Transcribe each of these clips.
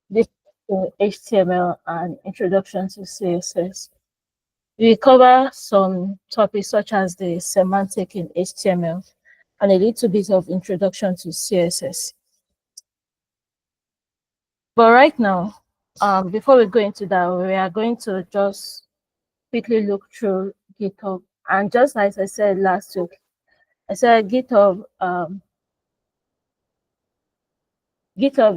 this HTML and introduction to CSS. We cover some topics such as the semantic in HTML and a little bit of introduction to CSS. But right now, before we go into that, we are going to just quickly look through GitHub. And just as I said last week, I said GitHub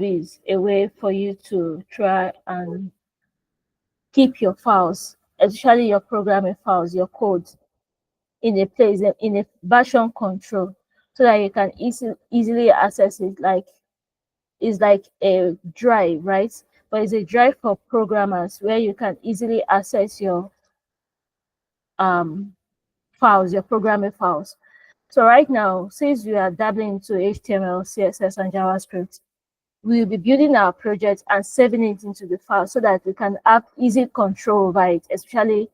is a way for you to try and keep your files, especially your programming files, your code, in a place, in a version control, so that you can easily access it. Like, it's like a drive, right? But it's a drive for programmers where you can easily access your files, your programming files. So right now, since we are dabbling into HTML, CSS, and JavaScript, we'll be building our project and saving it into the file so that we can have easy control over it, especially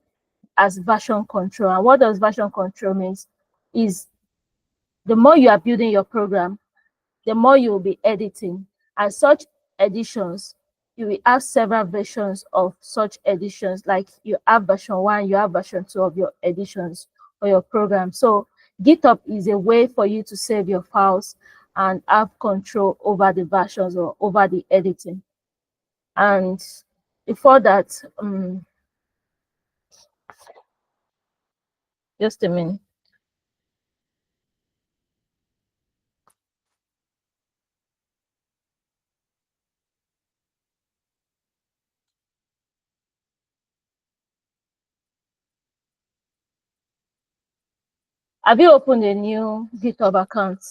as version control. And what does version control means is the more you are building your program, the more you will be editing. And such editions, you will have several versions of such editions. Like you have version 1, you have version 2 of your editions or your program. So GitHub is a way for you to save your files and have control over the versions or over the editing. And before that, just a minute. Have you opened a new GitHub account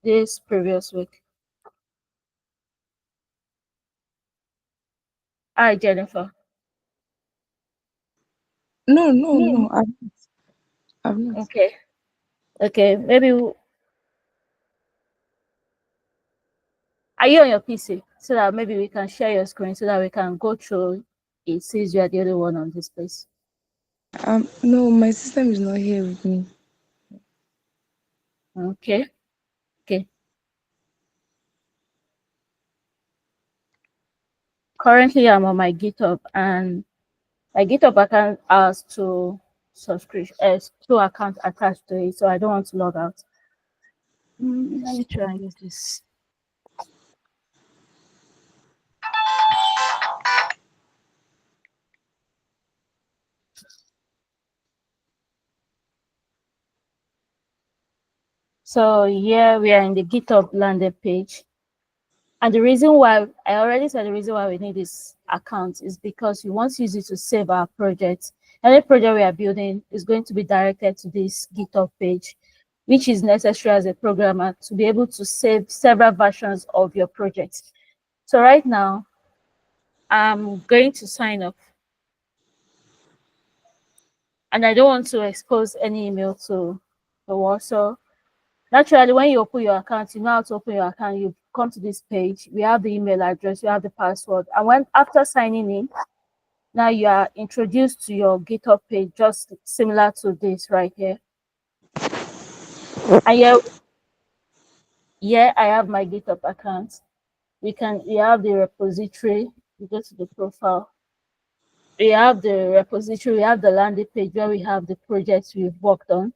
this previous week? Hi, Jennifer. No, I've not. Okay. Okay, maybe are you on your PC so that maybe we can share your screen so that we can go through it since you are the only one on this place. No, my system is not here with me. Okay. Okay. Currently, I'm on my GitHub, and my GitHub account has two accounts attached to it, so I don't want to log out. Let me try and use this. So here we are in the GitHub landing page. And the reason why, I already said the reason why we need this account is because we want to use it to save our project. Any project we are building is going to be directed to this GitHub page, which is necessary as a programmer to be able to save several versions of your project. So right now, I'm going to sign up. And I don't want to expose any email to the world. So naturally, when you open your account, you know how to open your account. You come to this page. We have the email address. You have the password. And when after signing in, now you are introduced to your GitHub page, just similar to this right here. And here I have my GitHub account. We have the repository. You go to the profile. We have the repository. We have the landing page where we have the projects we've worked on.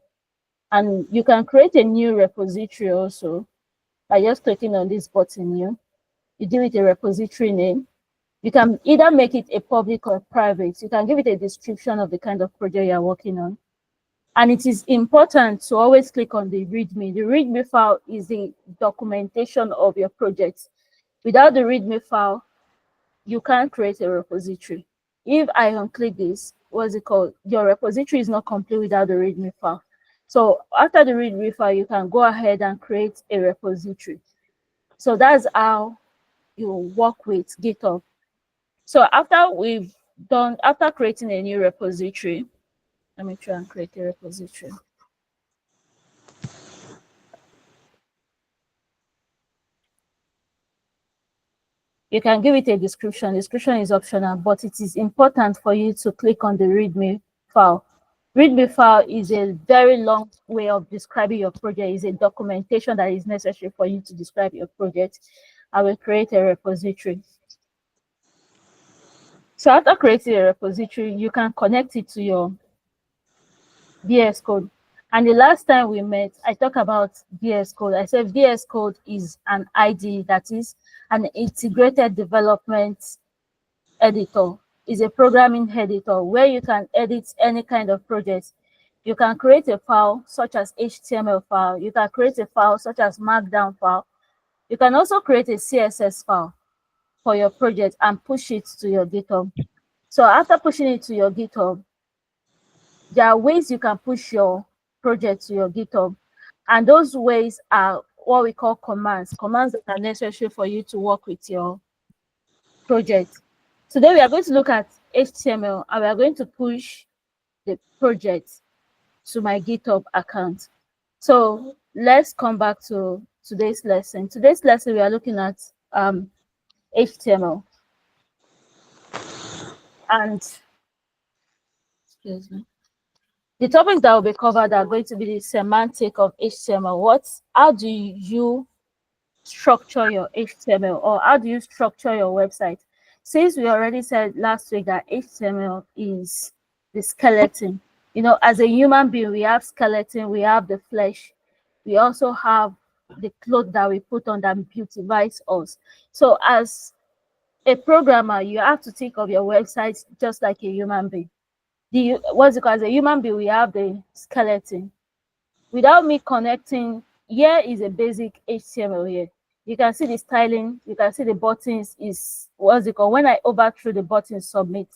And you can create a new repository also by just clicking on this button new. You give it a repository name. You can either make it a public or private. You can give it a description of the kind of project you're working on. And it is important to always click on the README. The README file is the documentation of your project. Without the README file, you can't create a repository. If I unclick this, what's it called? Your repository is not complete without the README file. So after the README file, you can go ahead and create a repository. So that's how you work with GitHub. So after creating a new repository, let me try and create a repository. You can give it a description. Description is optional, but it is important for you to click on the README file. README file is a very long way of describing your project. It's a documentation that is necessary for you to describe your project. I will create a repository. So after creating a repository, you can connect it to your VS Code. And the last time we met, I talked about VS Code. I said VS Code is an ID, that is an integrated development editor. Is a programming editor where you can edit any kind of project. You can create a file such as HTML file. You can create a file such as Markdown file. You can also create a CSS file for your project and push it to your GitHub. So after pushing it to your GitHub, there are ways you can push your project to your GitHub. And those ways are what we call commands that are necessary for you to work with your project. Today we are going to look at HTML and we are going to push the project to my GitHub account. So let's come back to today's lesson. Today's lesson we are looking at HTML, and excuse me. The topics that will be covered are going to be the semantic of HTML. How do you structure your HTML, or how do you structure your website? Since we already said last week that HTML is the skeleton, as a human being, we have skeleton, we have the flesh, we also have the clothes that we put on that beautifies us. So as a programmer, you have to think of your website just like a human being. What's it called? As a human being, we have the skeleton. Without me connecting, here is a basic HTML here. You can see the styling, you can see the buttons is, what's it called? When I overthrow the button submit,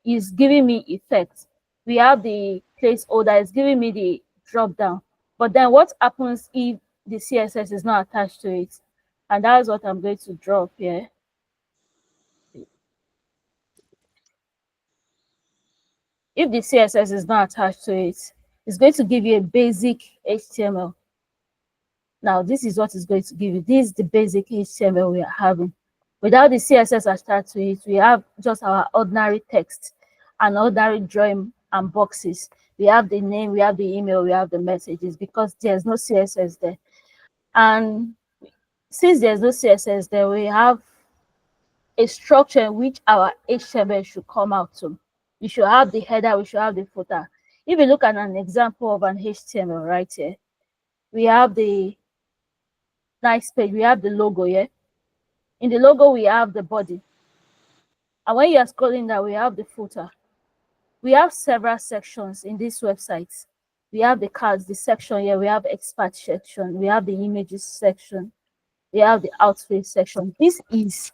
is giving me effect. We have the placeholder, it's giving me the drop down. But then what happens if the CSS is not attached to it? And that's what I'm going to drop here. If the CSS is not attached to it, it's going to give you a basic HTML. Now, this is what it's going to give you. This is the basic HTML we are having. Without the CSS attached to it, we have just our ordinary text and ordinary drawing and boxes. We have the name, we have the email, we have the messages, because there's no CSS there. And since there's no CSS there, we have a structure in which our HTML should come out to. We should have the header, we should have the footer. If you look at an example of an HTML right here, we have the nice page, we have the logo here. In the logo, we have the body. And when you are scrolling down, we have the footer. We have several sections in this website. We have the cards, the section here, we have expert section, we have the images section, we have the outfit section. This is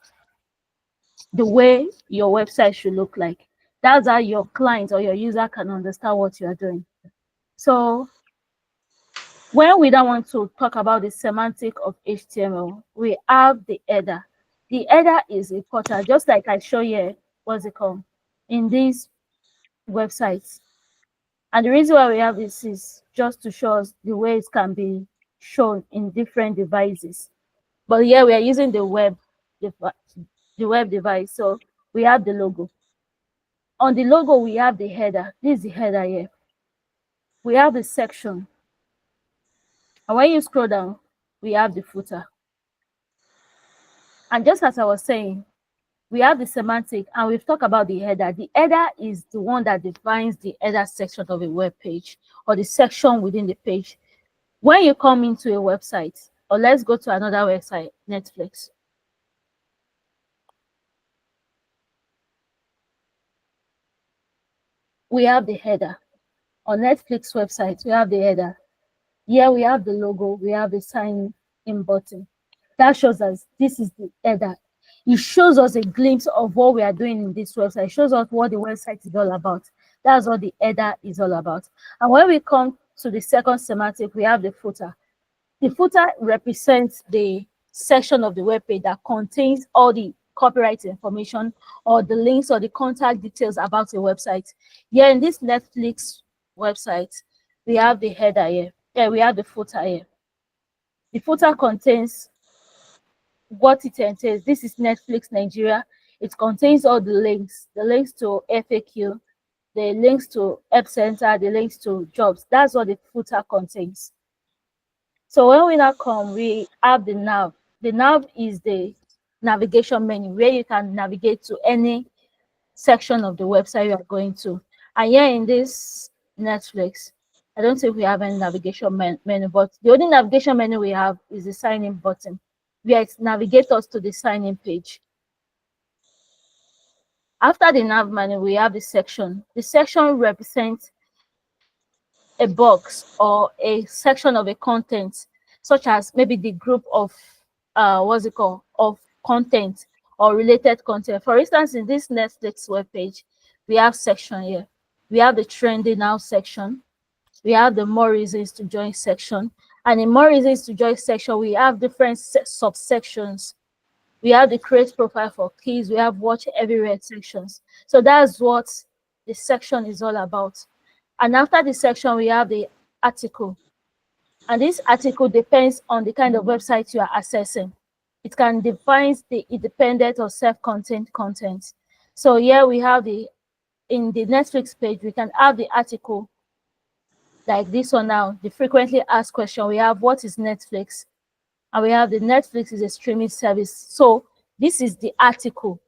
the way your website should look like. That's how your client or your user can understand what you're doing. So when we don't want to talk about the semantic of HTML, we have the header. The header is important, just like I show here, what's it called, in these websites. And the reason why we have this is just to show us the way it can be shown in different devices. But here we are using the web device. So we have the logo. On the logo, we have the header. This is the header here. We have the section. And when you scroll down, we have the footer. And just as I was saying, we have the semantic, and we've talked about the header. The header is the one that defines the header section of a web page, or the section within the page. When you come into a website, or let's go to another website, Netflix. We have the header. On Netflix website, we have the header. Here we have the logo, we have the sign in button. That shows us this is the header. It shows us a glimpse of what we are doing in this website. It shows us what the website is all about. That's what the header is all about. And when we come to the second semantic, we have the footer. The footer represents the section of the web page that contains all the copyright information or the links or the contact details about a website. Here in this Netflix website, we have the header here. Yeah, we have the footer here. The footer contains what it entails. This is Netflix Nigeria. It contains all the links to FAQ, the links to App Center, the links to jobs. That's what the footer contains. So when we now come, we have the nav. The nav is the navigation menu where you can navigate to any section of the website you are going to. And here in this Netflix, I don't think we have any navigation menu, but the only navigation menu we have is the sign in button, where it navigates us to the sign in page. After the nav menu, we have the section. The section represents a box or a section of a content, such as maybe the group of what's it called of content or related content. For instance, in this Netflix webpage, we have section here. We have the trending now section. We have the more reasons to join section. And in more reasons to join section, we have different subsections. We have the create profile for kids. We have watch everywhere sections. So that's what the section is all about. And after the section, we have the article. And this article depends on the kind of website you are accessing. It can define the independent or self-contained content. So here we have in the Netflix page, we can have the article like this one now, the frequently asked question. We have what is Netflix? And we have the Netflix is a streaming service. So this is the article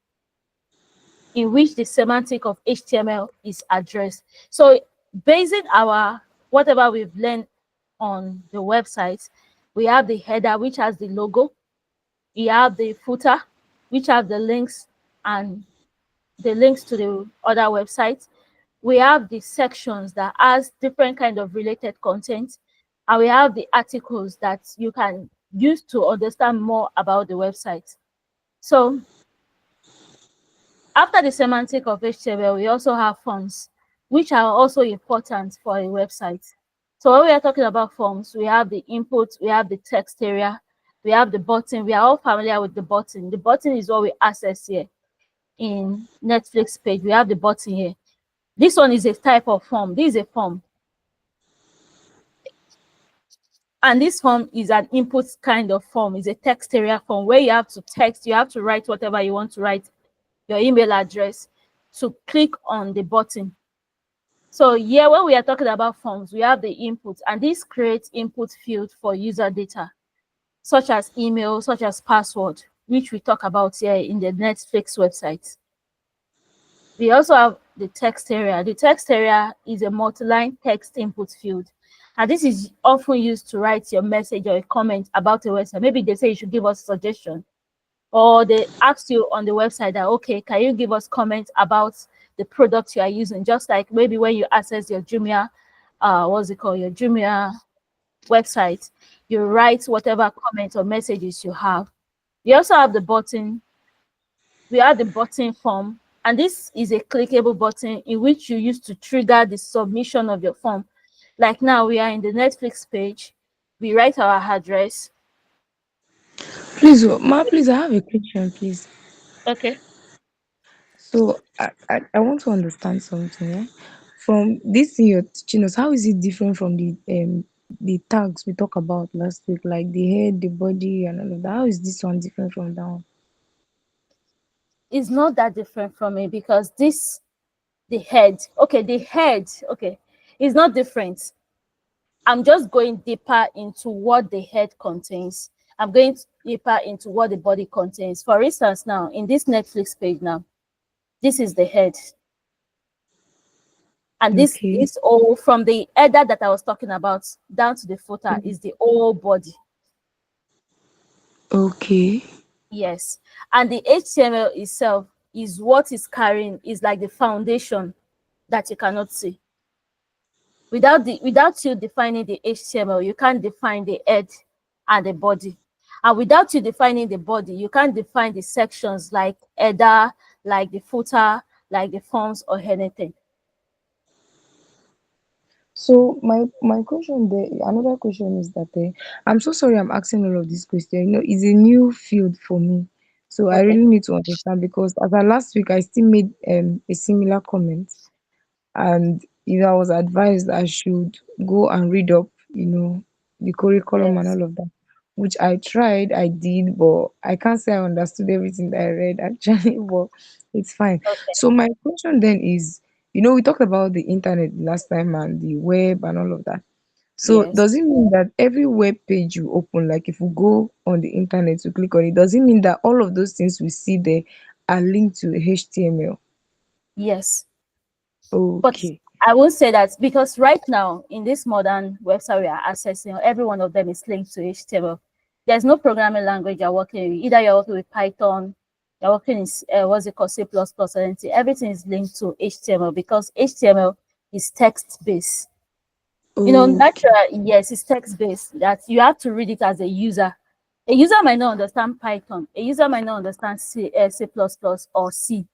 in which the semantic of HTML is addressed. So basing our whatever we've learned on the website, we have the header, which has the logo. We have the footer, which have the links and the links to the other websites. We have the sections that has different kind of related content, and we have the articles that you can use to understand more about the website. So after the semantic of HTML, we also have forms, which are also important for a website. So when we are talking about forms, we have the input, we have the text area, we have the button. We are all familiar with the button. The button is what we access here in Netflix page. We have the button here. This one is a type of form. This is a form. And this form is an input kind of form. It's a text area form where you have to text, you have to write whatever you want to write, your email address, to click on the button. So here, when we are talking about forms, we have the input, and this creates input field for user data, such as email, such as password, which we talk about here in the Netflix website. We also have the text area. The text area is a multi-line text input field. And this is often used to write your message or a comment about a website. Maybe they say you should give us a suggestion, or they ask you on the website that, okay, can you give us comments about the product you are using? Just like maybe when you access your Jumia, what's it called, your Jumia website, you write whatever comments or messages you have. We also have the button. We have the button form, and this is a clickable button in which you use to trigger the submission of your form. Like now, we are in the Netflix page. We write our address. Please, please, I have a question, please. Okay. So I want to understand something. Yeah? From this thing you're teaching us, how is it different from the tags we talked about last week, like the head, the body, and all of that? How is this one different from that one? It's not that different from it because this, the head, okay, the head, okay, is not different. I'm just going deeper into what the head contains. I'm going deeper into what the body contains. For instance, now in this Netflix page now, this is the head. And this Okay. is all from the header that I was talking about down to the footer is the whole body. Okay. Yes. And the HTML itself is what is carrying, is like the foundation that you cannot see. Without you defining the HTML, you can't define the head and the body. And without you defining the body, you can't define the sections like header, like the footer, like the forms or anything. So my question there, another question is that I'm so sorry I'm asking all of these questions. It's a new field for me, so I Okay. really need to understand because as of last week I still made a similar comment, and I was advised I should go and read up, the curriculum and Yes. all of that, which I tried, I did, but I can't say I understood everything that I read actually, but it's fine. Okay. So my question then is, we talked about the internet last time and the web and all of that. So Yes. does it mean that every web page you open, like if you go on the internet to click on it, does it mean that all of those things we see there are linked to HTML? Yes. But Okay. I won't say that because right now in this modern website we are accessing, every one of them is linked to HTML. There's no programming language you're working with. Either you're working with Python, you're working in what's it called, C++ or anything. Everything is linked to HTML because HTML is text based. Okay. Natural, yes, it's text based. That you have to read it as a user. A user might not understand Python. A user might not understand C++ or C,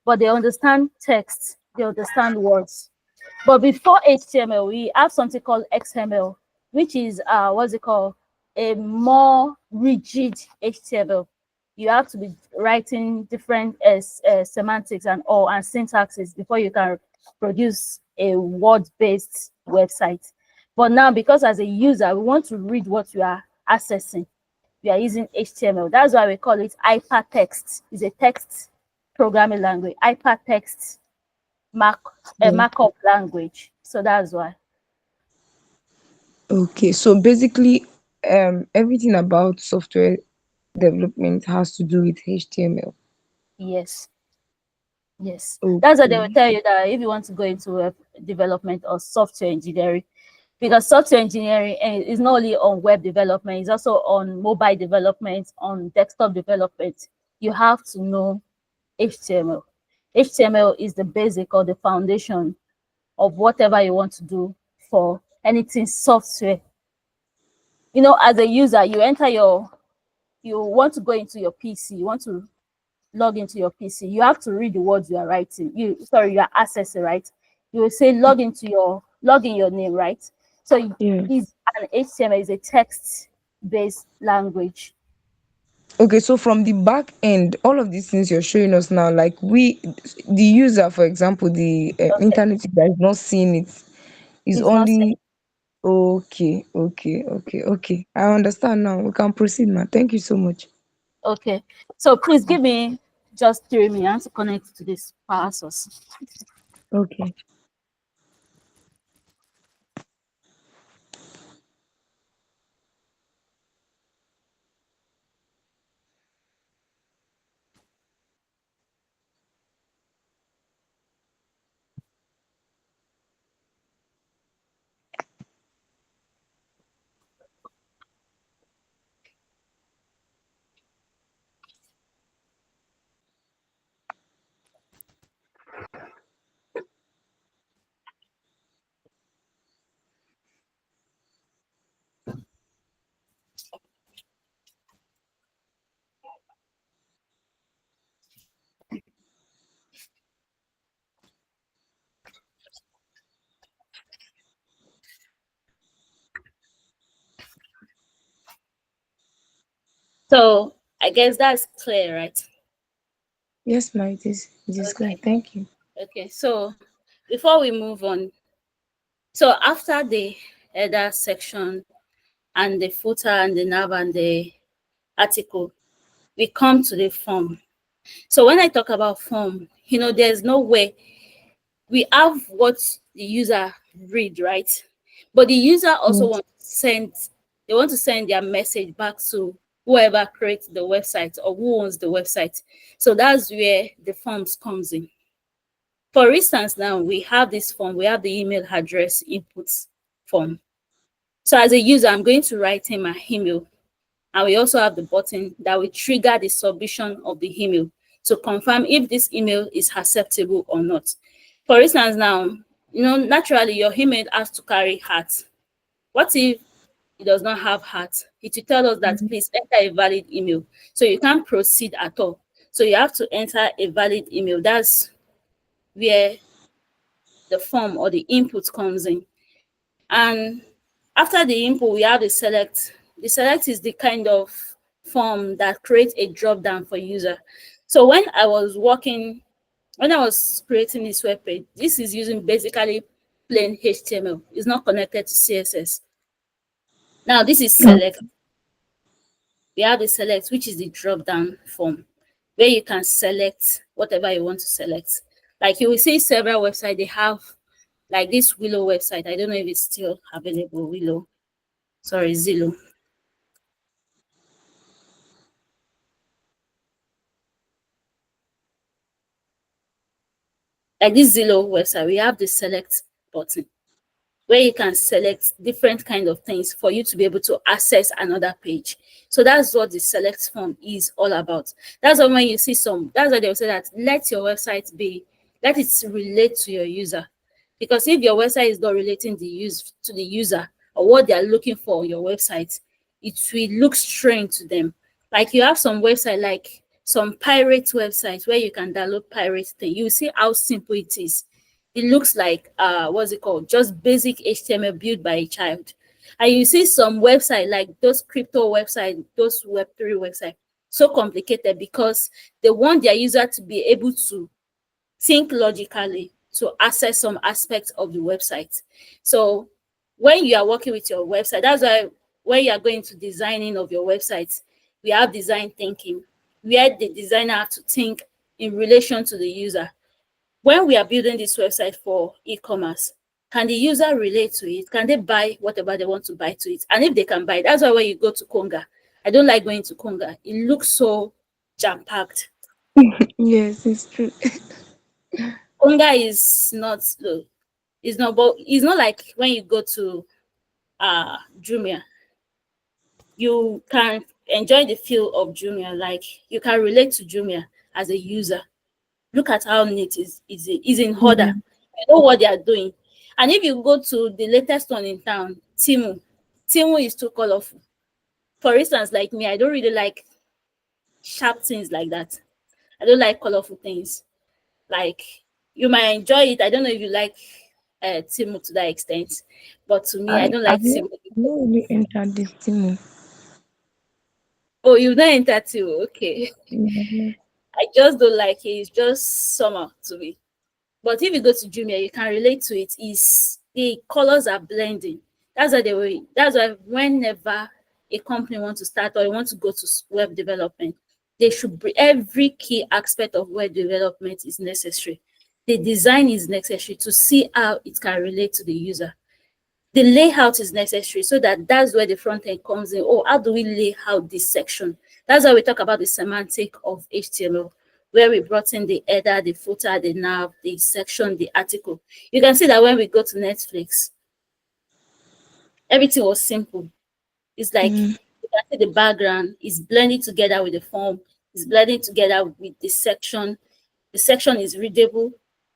but they understand text. They understand words. But before HTML, we have something called XML, which is what's it called? A more rigid HTML. You have to be writing different semantics and all and syntaxes before you can produce a word-based website. But now, because as a user, we want to read what you are accessing. We are using HTML. That's why we call it hypertext. It's a text programming language. Hypertext mark a Yeah. markup language. So that's why. Okay. So basically, everything about software development has to do with HTML. Yes. Yes. That's why they will Okay. tell you that if you want to go into web development or software engineering, because software engineering is not only on web development, it's also on mobile development, on desktop development. You have to know HTML. HTML is the basic or the foundation of whatever you want to do for anything software. As a user, you want to go into your PC, you want to log into your PC, you have to read the words you are writing. You are accessing, right? You will say log in your name, right? So Yes. is an HTML is a text based language. Okay, so from the back end, all of these things you're showing us now, like the user, for example, the Okay, internet user is not seeing it, is it's not saying. only okay, okay, okay, okay. I understand now. We can proceed, man. Thank you so much. Okay, so please give me just 3 minutes to connect to this power source. Okay. So I guess that's clear, right? Yes, ma, it is clear. Okay. Thank you. Okay. So before we move on, so after the header section and the footer and the nav and the article, we come to the form. So when I talk about form, there's no way we have what the user read, right? But the user also Yes. want to send their message back to whoever creates the website or who owns the website. So that's where the forms comes in. For instance, now we have this form, we have the email address inputs form. So as a user, I'm going to write in my email, and we also have the button that will trigger the submission of the email to confirm if this email is acceptable or not. For instance, now, naturally your email has to carry heart. What if it does not have heart? It will tell us that Mhm. please enter a valid email. So you can't proceed at all. So you have to enter a valid email. That's where the form or the input comes in. And after the input, we have the select. The select is the kind of form that creates a drop down for user. So when I was creating this web page, this is using basically plain HTML. It's not connected to CSS. Now this is select. We have the select, which is the drop down form where you can select whatever you want to select. Like you will see several websites, they have like this Willow website. I don't know if it's still available. Willow, sorry, Zillow. Like this Zillow website, we have the select button where you can select different kind of things for you to be able to access another page. So that's what the select form is all about. That's why when you see some, that's why they will say that let your website be, let it relate to your user. Because if your website is not relating the use to the user or what they are looking for on your website, it will look strange to them. Like you have some website, like some pirate websites where you can download pirate thing. You see how simple it is. It looks like what's it called? Just basic HTML built by a child. And you see some website like those crypto website, those Web3 website, so complicated because they want their user to be able to think logically to access some aspects of the website. So when you are working with your website, that's why when you are going to designing of your website, we have design thinking, where the designer have to think in relation to the user. When we are building this website for e-commerce, can the user relate to it? Can they buy whatever they want to buy to it? And if they can buy, that's why when you go to Konga, I don't like going to Konga. It looks so jam-packed. Yes, it's true. Konga is not it's not, but it's not like when you go to Jumia, you can enjoy the feel of Jumia, like you can relate to Jumia as a user. Look at how neat is in order. Mm. You know what they are doing. And if you go to the latest one in town, Timu is too colorful. For instance, like me, I don't really like sharp things like that. I don't like colorful things. Like you might enjoy it. I don't know if you like Timu to that extent, but to me, I don't like Timu. I've not really entered this team. Oh, you don't enter Timu, okay. Mhm. I just don't like it. It's just summer to me. But if you go to Jumia, you can relate to it. Is the colors are blending. That's why they were. That's why whenever a company wants to start or you want to go to web development, they should bring every key aspect of web development is necessary. The design is necessary to see how it can relate to the user. The layout is necessary so that that's where the front end comes in. Oh, how do we lay out this section? That's why we talk about the semantic of HTML, where we brought in the header, the footer, the nav, the section, the article. You can see that when we go to Netflix, everything was simple. It's like Mm. you can see the background is blending together with the form, it's blending together with the section. The section is readable,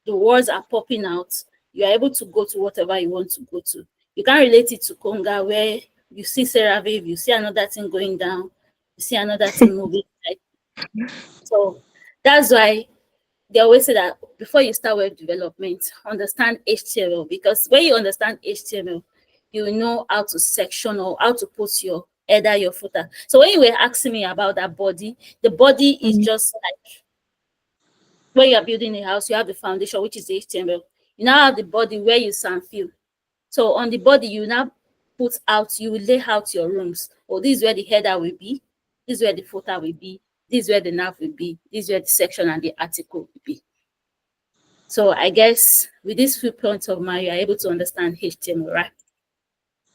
the words are popping out. You are able to go to whatever you want to go to. You can't relate it to Conga where you see Sarah Viv, you see another thing going down, you see another thing moving. Like, so that's why they always say that before you start web development, understand HTML, because when you understand HTML, you know how to section or how to put your header, your footer. So when you were asking me about that body, the body is Mm. just like when you are building a house, you have the foundation, which is the HTML. You now have the body where you sand fill. So on the body, you now put out, you will lay out your rooms. Oh, this is where the header will be. This is where the footer will be. This is where the nav will be. This is where the section and the article will be. So I guess with these few points of mine, you are able to understand HTML, right?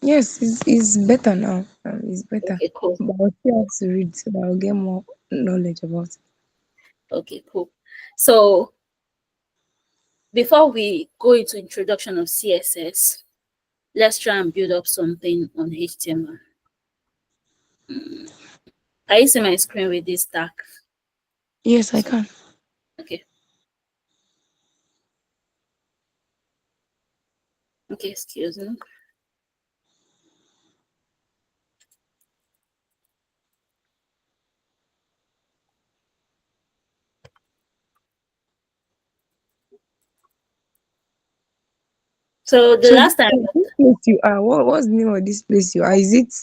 Yes, it's better now. It's better. Okay, cool. But I'll still have to read so that I'll get more knowledge about it. Okay, cool. So before we go into introduction of CSS, let's try and build up something on HTML. Can you see my screen with this dark? Yes, I So, can. okay, okay, excuse me. So the So this last time, this place you are, what's the name of this place you are? Is it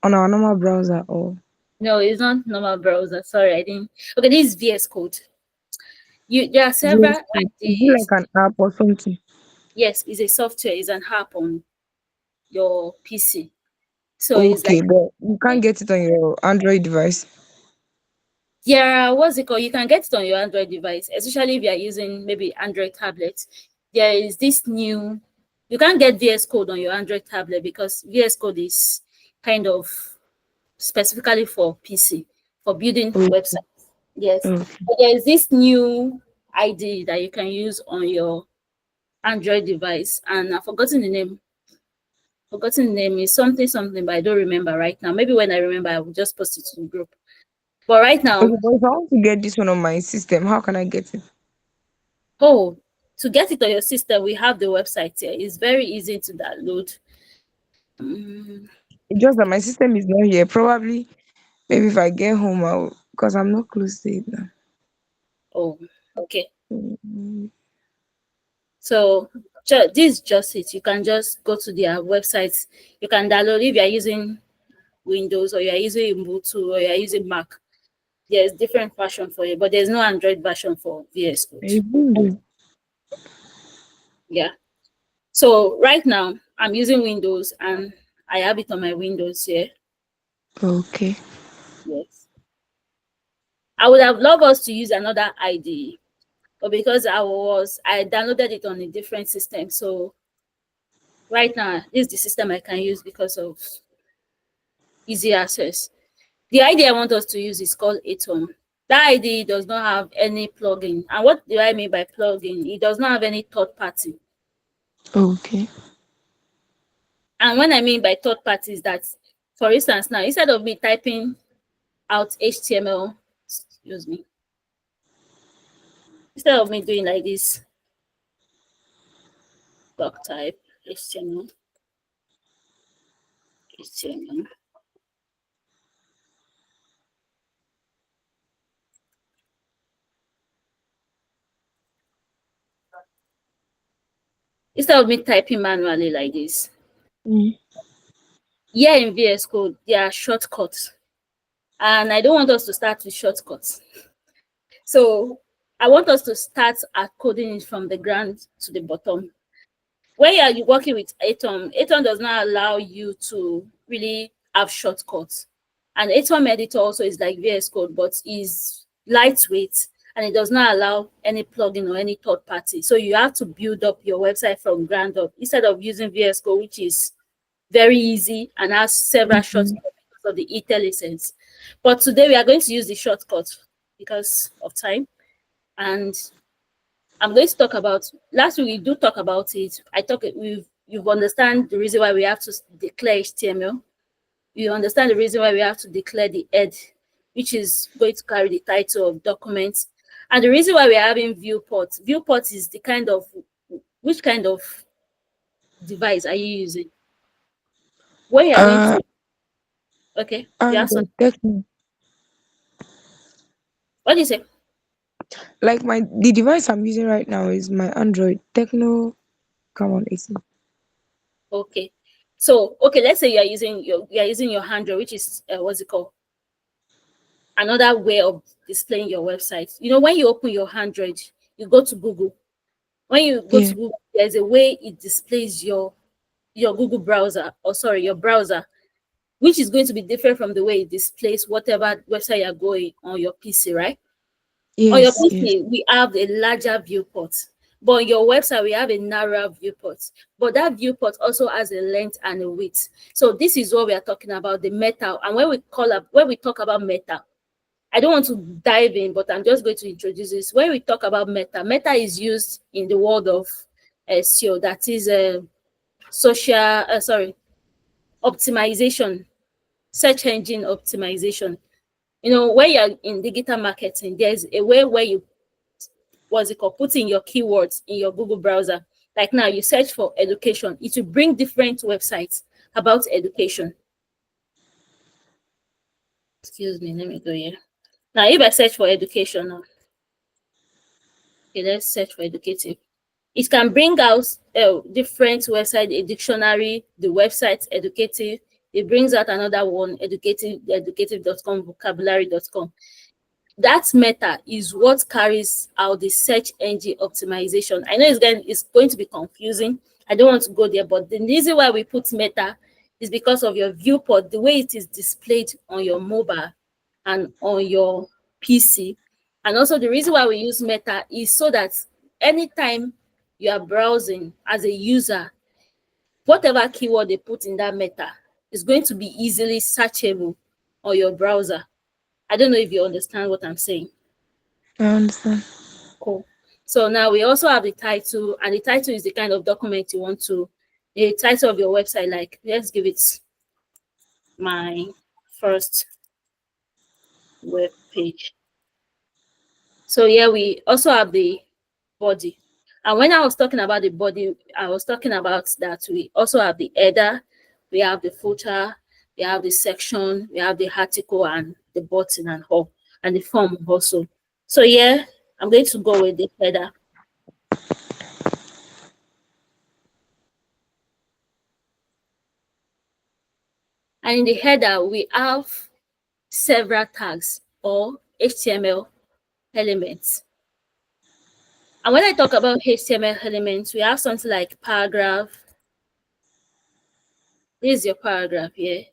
on our normal browser or no, it's not normal browser. Sorry, I didn't. Okay, this is VS Code. There are several VS Code? Is it ideas. like an app or something? Yes, it's a software, it's an app on your PC. So it's Okay, like but you can't get it on your Android device. yeah, what's it called? You can get it on your Android device, especially if you are using maybe Android tablet. There is this new, you can't get VS Code on your Android tablet because VS Code is kind of specifically for PC, for building Oh, websites. Yes. okay. But there is this new. ID that you can use on your Android device, and I've forgotten the name. Forgotten the name is something something, but I don't remember right now. Maybe when I remember, I will just post it to the group. But right now, Okay, but if I want to get this one on my system, how can I get it? oh, to get it on your system, we have the website here. It's very easy to download. Mm, It's just that my system is not here. Probably, maybe if I get home, I'll, because I'm not close to it now. oh, okay. Mm. So this is just it. You can just go to their websites. You can download if you are using Windows or you are using Ubuntu or you are using Mac. There's different version for it, but there's no Android version for VS Code. It's Windows. Yeah. So right now I'm using Windows and I have it on my Windows here. Okay. Yes. I would have loved us to use another ID, but because I downloaded it on a different system. So right now this is the system I can use because of easy access. The ID I want us to use is called Atom. That ID does not have any plugin. And what do I mean by plugin? It does not have any third party. Okay. And when I mean by third party is that, for instance, now instead of me typing out HTML, excuse me, instead of me doing like this, doc type HTML, HTML, instead of me typing manually like this, Mm. here in VS Code, there are shortcuts. And I don't want us to start with shortcuts. So I want us to start at coding it from the ground to the bottom. When you are working with Atom, Atom does not allow you to really have shortcuts. And Atom editor also is like VS Code, but is lightweight and it does not allow any plugin or any third party. So you have to build up your website from ground up instead of using VS Code, which is very easy and has several shortcuts Mhm. because of the IntelliSense. But today we are going to use the shortcut because of time. And I'm going to talk about, last week we do talk about it. You've understand the reason why we have to declare HTML. You understand the reason why we have to declare the head, which is going to carry the title of documents. And the reason why we're having viewport. Viewport is the kind of, which kind of device are you using? When you are going Uh, to, okay, you have some, Android Techno. what do you say? Like the device I'm using right now is my Android Techno. Come on, 18. Okay. So, okay, let's say you're using your Android, which is what's it called? Another way of displaying your website. You know, when you open your Android, you go to Google. When you go Yeah. to Google, there's a way it displays your Google browser, or sorry, your browser, which is going to be different from the way it displays whatever website you're going on your PC, right? On your Yes. Yes. PC, we have a larger viewport, but on your website, we have a narrower viewport. But that viewport also has a length and a width. So this is what we are talking about, the meta. And when we talk about meta, I don't want to dive in, but I'm just going to introduce this. When we talk about meta, meta is used in the world of SEO, that is social, sorry, optimization, search engine optimization. You know, when you're in digital marketing, there's a way where you, what's it called, put in your keywords in your Google browser. Like now, you search for education, it will bring different websites about education. Excuse me, let me go here. Now, if I search for education now, okay, let's search for educative. It can bring out different website, a dictionary, the website educative. It brings out another one, educative.com, vocabulary.com. That meta is what carries out the search engine optimization. I know it's going to be confusing. I don't want to go there, but the reason why we put meta is because of your viewport, the way it is displayed on your mobile and on your PC. And also the reason why we use meta is so that anytime you are browsing as a user, whatever keyword they put in that meta is going to be easily searchable on your browser. I don't know if you understand what I'm saying. I understand. Cool. So now we also have the title, and the title is the kind of document you want to, the title of your website, like let's give it my first web page. So here we also have the body. And when I was talking about the body, I was talking about that we also have the header, we have the footer, we have the section, we have the article and the button and all, and the form also. So here I'm going to go with the header. And in the header, we have several tags or HTML elements. And when I talk about HTML elements, we have something like paragraph. This is your paragraph here.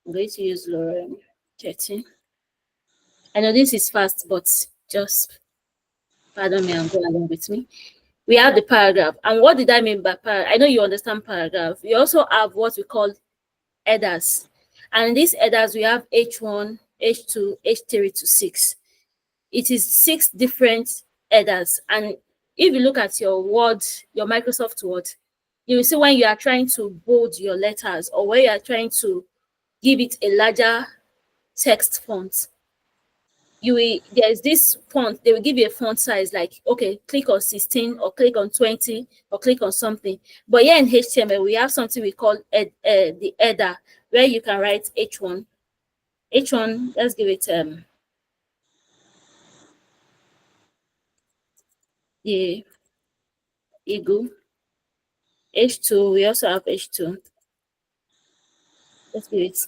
I'm going to use Lorem 13. I know this is fast, but just pardon me and go along with me. We have the paragraph. And what did I mean by paragraph? I know you understand paragraph. We also have what we call headers. And in these headers, we have H1, H2, H3 to 6. It is 6 different headers. And if you look at your Word, your Microsoft Word, you will see when you are trying to bold your letters or when you are trying to give it a larger text font, you will, there's this font, they will give you a font size like, okay, click on 16 or click on 20 or click on something. But here in HTML, we have something we call the header, where you can write H1. H1, let's give it the eagle. H2, we also have H2. Let's give it,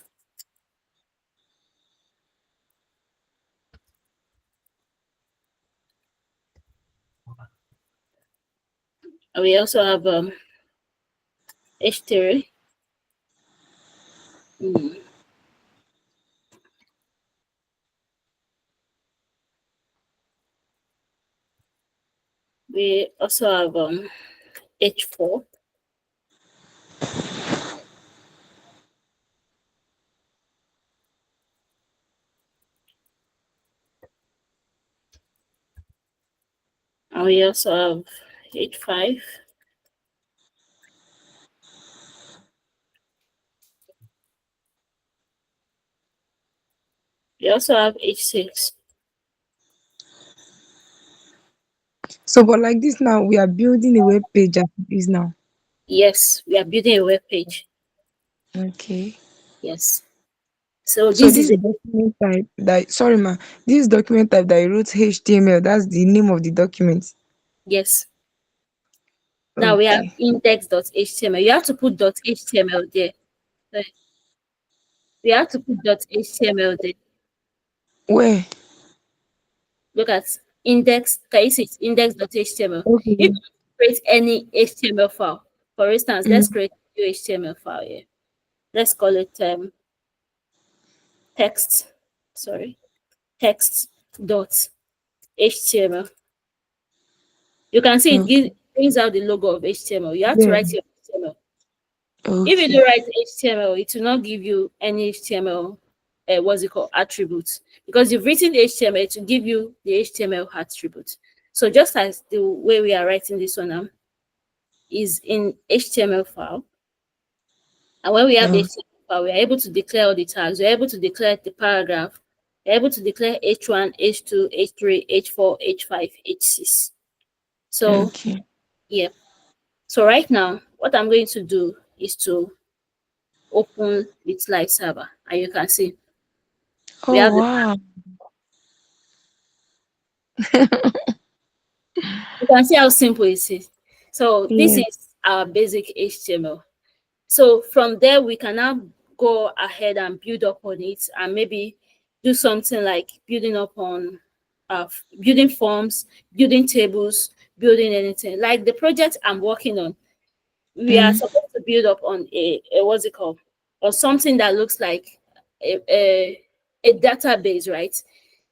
and we also have H3. Mm. We also have H4. And we also have H5. We also have H6. So, but like this now, we are building a web page as it is now. Yes, we are building a web page. Okay. Yes. So So this this is a, document type that sorry ma, this document type that you wrote HTML, that's the name of the document. yes. Now we have Okay. index.html. You have to put .html there. So we have to put .html there. Where? Look at index. Can you see it? Index.html. If Okay. you create any HTML file, for instance, let's Mm, create a new HTML file here. Let's call it text. Sorry, text.html. You can see it okay. brings out the logo of HTML. You have to Yeah. write your HTML. If you Okay. don't write HTML, it will not give you any HTML, what's it called, attributes. Because you've written HTML to give you the HTML attributes. So just as the way we are writing this one now is in HTML file, and when we have the Oh, HTML file, we are able to declare all the tags. We're able to declare the paragraph. We're able to declare H1, H2, H3, H4, H5, H6. So okay. yeah. So right now, what I'm going to do is to open its live server, and you can see we Oh have the, wow. you can see how simple it is. So this Yeah. is our basic HTML. So from there we can now go ahead and build up on it, and maybe do something like building up on building forms, building tables, building anything like the project I'm working on. We are Mm, supposed to build up on a what's it called, or something that looks like a database, right?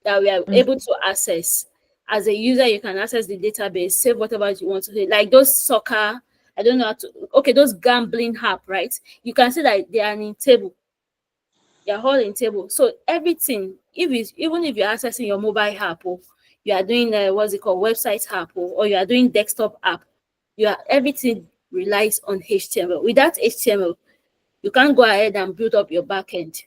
That we are mm, able to access. As a user, you can access the database, save whatever you want to do. Like those soccer, I don't know how to, okay, those gambling app, right? You can see that they are in table. They are all in table. So everything, if it's even if you're accessing your mobile app, oh, you are doing what's it called, website app, or you are doing desktop app, everything relies on HTML. Without HTML, you can't go ahead and build up your backend.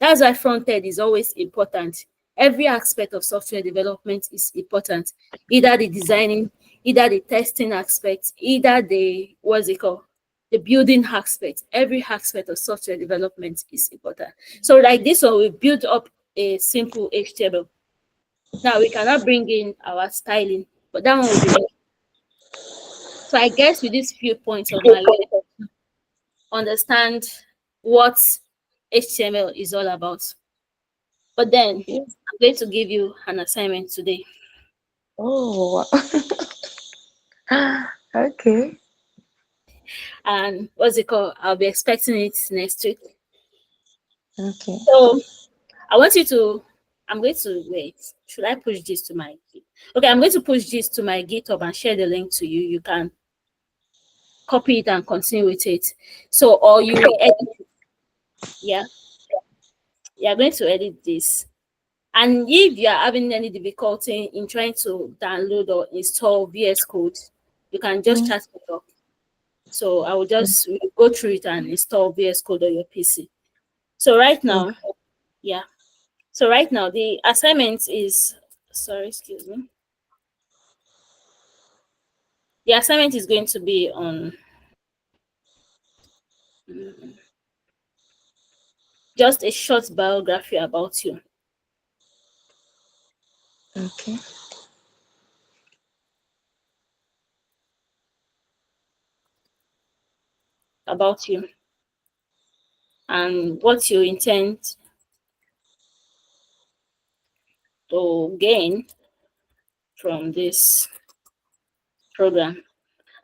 That's why front end is always important. Every aspect of software development is important. Either the designing, either the testing aspect, either the what's it called, the building aspect. Every aspect of software development is important. So like this one, we built up a simple HTML. Now we cannot bring in our styling, but that one will be left. So I guess with these few points of my understand what HTML is all about. But then Yes. I'm going to give you an assignment today. Oh, okay. And what's it called? I'll be expecting it next week. Okay. So I want you to, I'm going to wait. Should I push this to my okay, I'm going to push this to my GitHub and share the link to you. You can copy it and continue with it. So or you edit it. Yeah. You're going to edit this. And if you are having any difficulty in trying to download or install VS Code, you can just Mm, chat it up. So I will just go through it and install VS Code on your PC. So right now, okay. yeah. So right now, the assignment is, sorry, excuse me. The assignment is going to be on just a short biography about you, Okay. about you, and what you intend to gain from this program.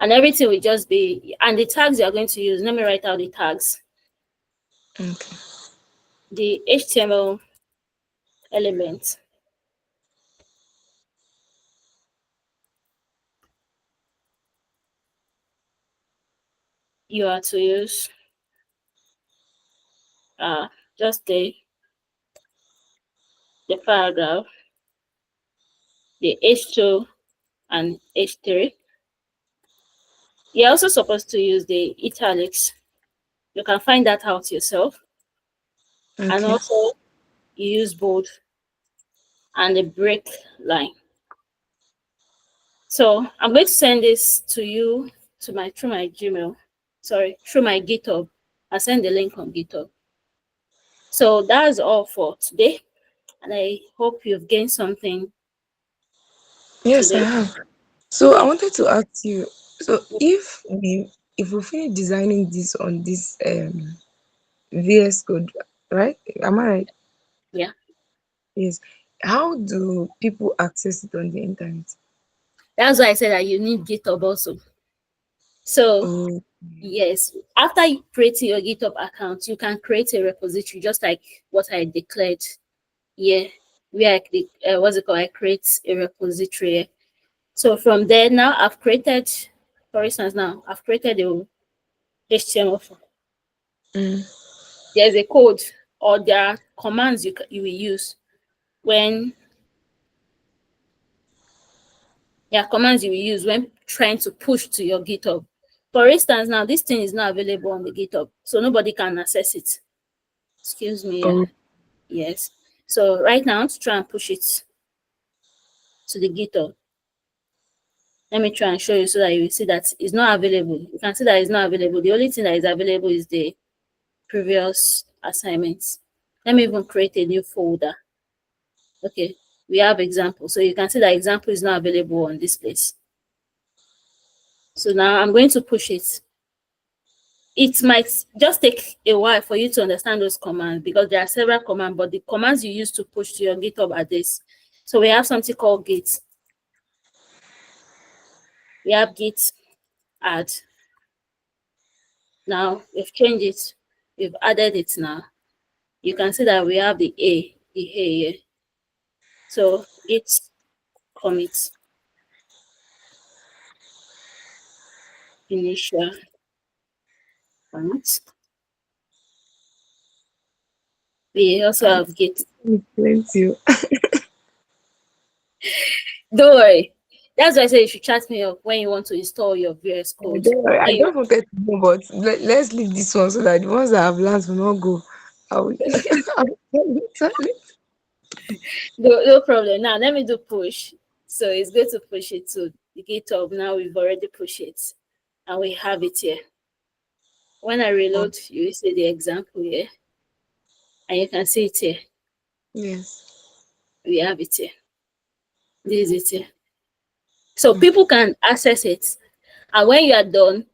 And everything will just be, and the tags you are going to use. Let me write out the tags. Okay. The HTML element you are to use, uh, just the paragraph, the H2 and H3. You're also supposed to use the italics. You can find that out yourself. And Okay. also you use bold and the break line. So I'm going to send this to you to my through my Gmail. Sorry, through my GitHub. I'll send the link on GitHub. So that's all for today. And I hope you've gained something Yes, I today. have. So I Yeah. wanted to ask you, so if we finish designing this on this VS Code, right? Am I right? Yeah. Yes. How do people access it on the internet? That's why I said that you need GitHub also. So Oh, yes, after you creating your GitHub account, you can create a repository just like what I declared. Yeah, where what's it called? I create a repository. So from there, now I've created, for instance, now I've created a HTML file. mm, There's a code or there are commands you will use when there are commands you will use when trying to push to your GitHub. For instance, now this thing is not available on the GitHub, so nobody can access it. Excuse me. oh, Yes. So right now, to try and push it to the GitHub, let me try and show you so that you will see that it's not available. You can see that it's not available. The only thing that is available is the previous assignments. Let me even create a new folder. Okay, we have example. So you can see that example is not available on this place. So now I'm going to push it. It might just take a while for you to understand those commands because there are several commands, but the commands you use to push to your GitHub are this. So we have something called git. We have git add. Now we've changed it. We've added it now. You can see that we have the A here. So git commit initial commit. We also I have git. plenty. Don't worry. That's why I say you should chat me up when you want to install your VS Code. Don't worry, I When you just wanted to know, but let's leave this one so that the ones that I've learned will not go. I will, I will tell you. no problem. Now let me do push. So it's going to push it to the GitHub. Now we've already pushed it and we have it here. When I reload, you will see the example here and you can see it here. Yes. We have it here. This is it here. So people can access it. And when you are done,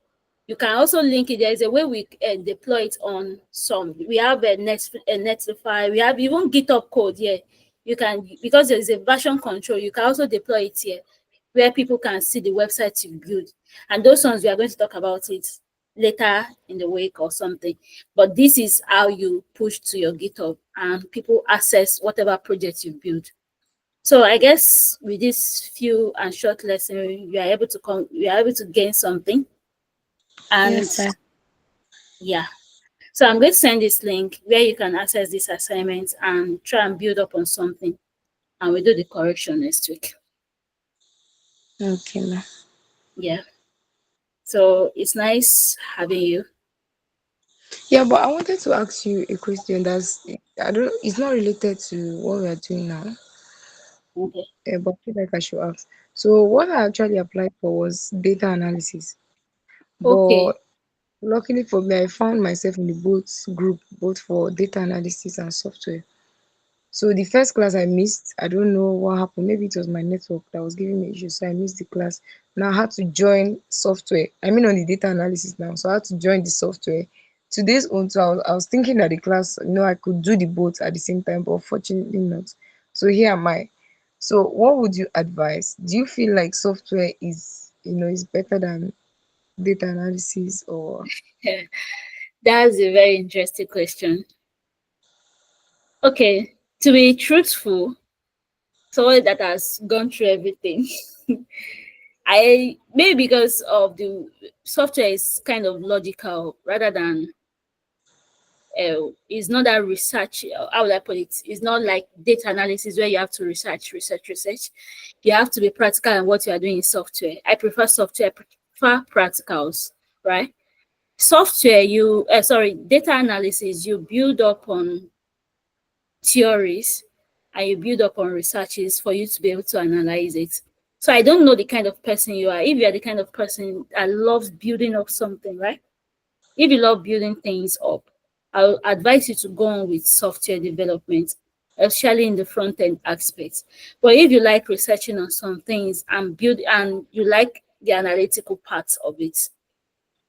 you can also link it. There is a way we deploy it on some. We have a Netlify. We have even GitHub code here. You can, because there is a version control, you can also deploy it here where people can see the website you build. And those ones, we are going to talk about it later in the week or something. But this is how you push to your GitHub and people access whatever project you build. So I guess with this few and short lesson, you are able to gain something. And Yes, sir. yeah, so I'm going to send this link where you can access this assignment and try and build up on something. And we'll do the correction next week. Okay, ma. Yeah. So it's nice having you. Yeah, but I wanted to ask you a question that's I don't it's not related to what we are doing now. Okay. But I feel like I should ask. So what I actually applied for was data analysis. But Okay. luckily for me, I found myself in the both group, both for data analysis and software. So the first class I missed, I don't know what happened. Maybe it was my network that was giving me issues, so I missed the class. Now I had to join software. I mean on the data analysis now, so I had to join the software. Today's own, so I was thinking that the class, I could do the both at the same time, but unfortunately not. So here am I. So what would you advise? Do you feel like software is better than data analysis or That's a very interesting question. Okay. To be truthful, someone that has gone through everything, I maybe because of the software is kind of logical rather than it's not that research. How would I put it? It's not like data analysis where you have to research. You have to be practical in what you are doing in software. I prefer software. I prefer practicals, right? Software, data analysis. You build up on theories and you build up on researches for you to be able to analyze it. So I don't know the kind of person you are. If you are the kind of person that loves building up something, right? If you love building things up, I'll advise you to go on with software development, especially in the front end aspects. But if you like researching on some things and you like the analytical parts of it,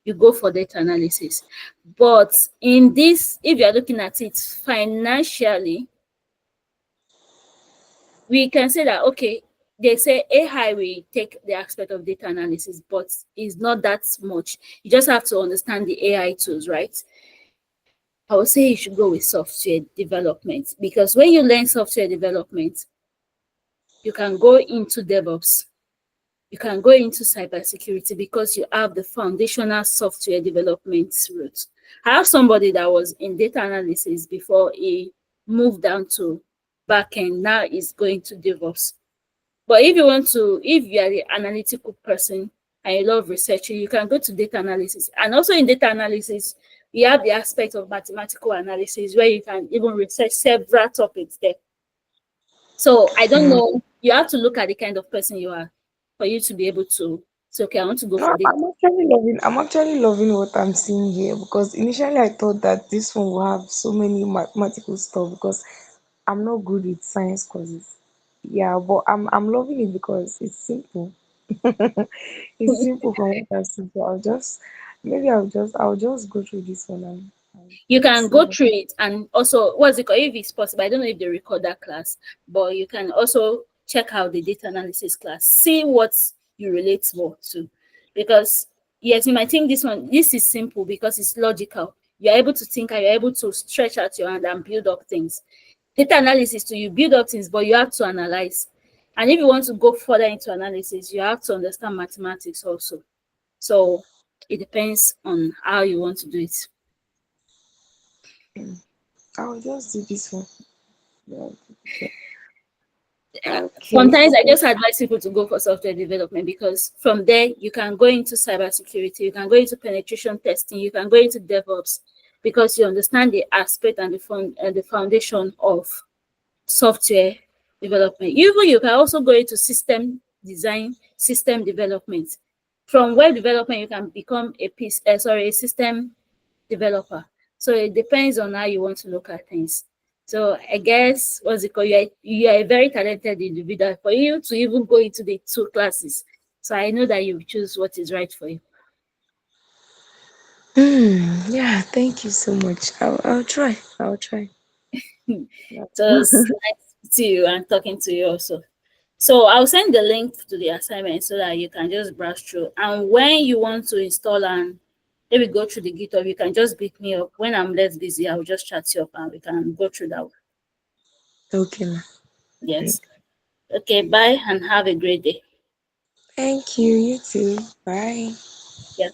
you go for data analysis. But in this, if you're looking at it financially, we can say that okay, they say AI will take the aspect of data analysis, but it's not that much. You just have to understand the AI tools, right? I would say you should go with software development because when you learn software development, you can go into DevOps, you can go into cybersecurity because you have the foundational software development route. I have somebody that was in data analysis before he moved down to backend. Now he's going to DevOps. But if you are the analytical person and you love researching, you can go to data analysis. And also in data analysis, we have the aspect of mathematical analysis where you can even research several topics there. So I don't Hmm. know. You have to look at the kind of person you are for you to be able to say, okay, I want to go No, for this. I'm actually loving what I'm seeing here because initially I thought that this one will have so many mathematical stuff because I'm not good with science courses. Yeah, but I'm loving it because it's simple. It's simple from what I see. So I'll just go through this one and You can see go what. through it and also what's it called if it's possible. I don't know if they record that class, but you can also check out the data analysis class, see what you relate more to. Because yes, you might think this is simple because it's logical. You're able to think and you're able to stretch out your hand and build up things. Data analysis too, you build up things, but you have to analyze. And if you want to go further into analysis, you have to understand mathematics also. So it depends on how you want to do it. I'll just do this one. Yeah, Okay. Sometimes I just advise people to go for software development because from there you can go into cybersecurity, you can go into penetration testing, you can go into DevOps because you understand the aspect and the foundation of software development. You can also go into system design, system development. From web development, you can become a system developer. So it depends on how you want to look at things. So I guess what's it called? You are a very talented individual for you to even go into the two classes. So I know that you choose what is right for you. Yeah, thank you so much. I'll try. I'll try. So it's nice to you and talking to you also. So I'll send the link to the assignment so that you can just browse through. And when you want to install and maybe go through the GitHub, you can just beat me up. When I'm less busy, I'll just chat you up and we can go through that. Okay, ma. Yes. Thank Okay, bye and have a great day. thank you. You too. Bye. Yeah.